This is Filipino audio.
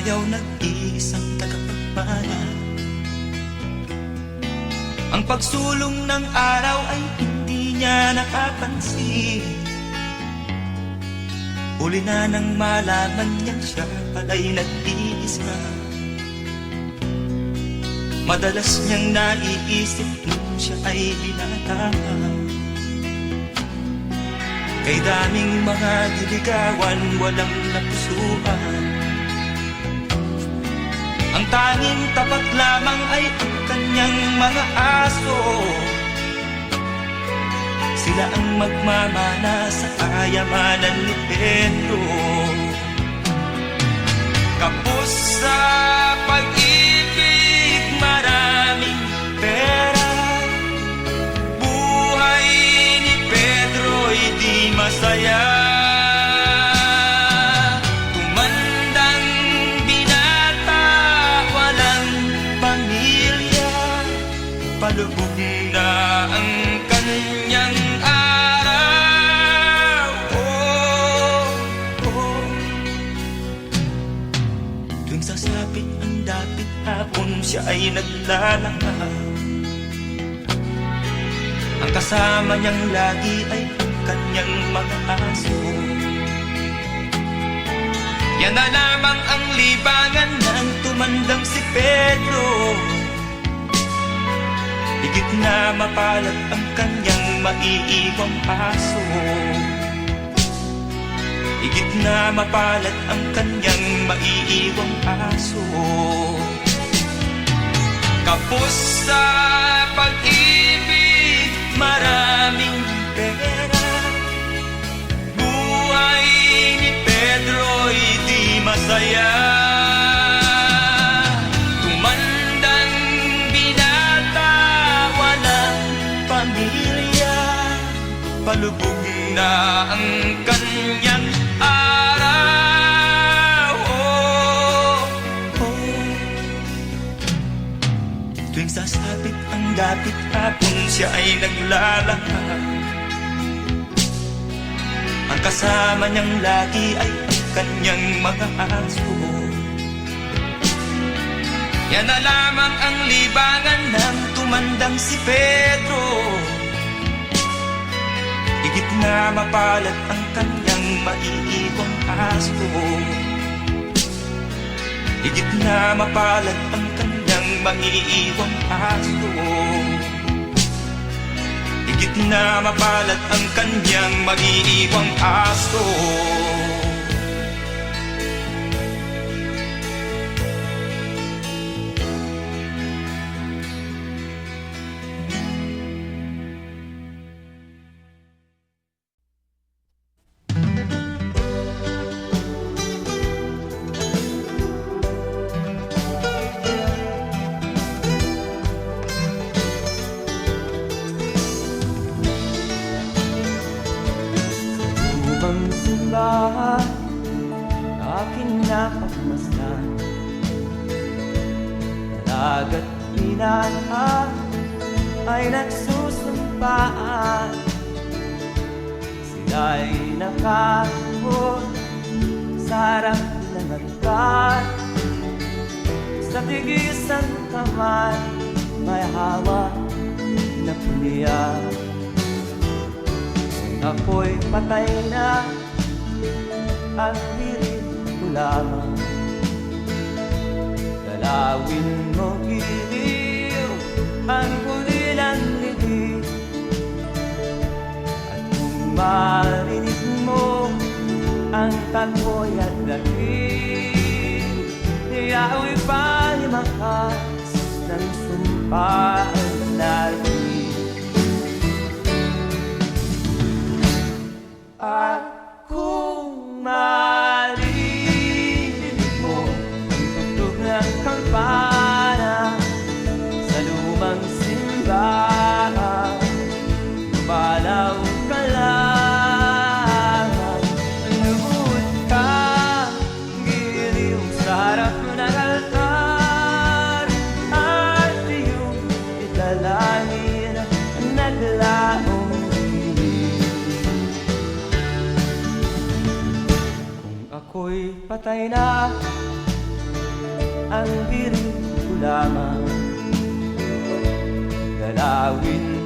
ayaw nag-iisang tagapagmana. Ang pagsulong ng araw ay hindi niya nakapansin. Huli na nang malaman niya siya pala'y nag-iisa. Madalas niyang naiisip nung siya ay binata. Kay daming mga diligawan, walang napusuan. Ang tanging tapat lamang ay ang kanyang mga aso. Sila ang magmamana sa kayamanan ni Pedro. Kapos sa pag-ibig, maraming pera. Buhay ni Pedro'y di masaya. Tumandang binata, walang pamilya. Palubog na ang kanyang araw. Tuwing sasapit ang dapit hapon, siya ay naglalakad. Ang kasama niyang lagi ay ang kanyang mga aso. Yan na lamang ang libangan ng tumandang si Pedro. Higit na mapalad ang kanyang maiiwang aso. Higit na mapalad ang kanyang maiiwang aso. Kapos sa pag-ibig, maraming pera. Buhay ni Pedro'y di masaya. Tumandang binata, walang pamilya. Palubog na ang kanyang araw. Tuwing sasapit ang dapit hapon, siya ay naglalakad. Ang kasama niyang lagi ay ang kanyang mga aso. Yan na lamang ang libangan ng tumandang si Pedro. Higit na mapalad ang kanyang maiiwang aso. Higit na mapalad ang kanyang maiiwang aso. Higit na mapalad ang kanyang maiiwang aso. Simbahan aking napagmasdan, dalagat pinaan ay nagsusumpaan. Sila'y nakahon sa harap ng altar. Sa tigisan kamay may hawak na puliya. Ako'y patay na, ang pilit ko lamang. Dalawin mo giliw ang huli ng libig. At kung marinig mo ang takoy at lamig, iyao'y palimakas ng sumpaan natin. At kung marinig mo ang tugtog ng kampana sa lumang simbahan, lumalaw ka lang. Lumuhod ka, giliw sa harap ng altar, at iyong italangin ang naglaong ako'y patay na, ang hirit ko lamang. Dalawin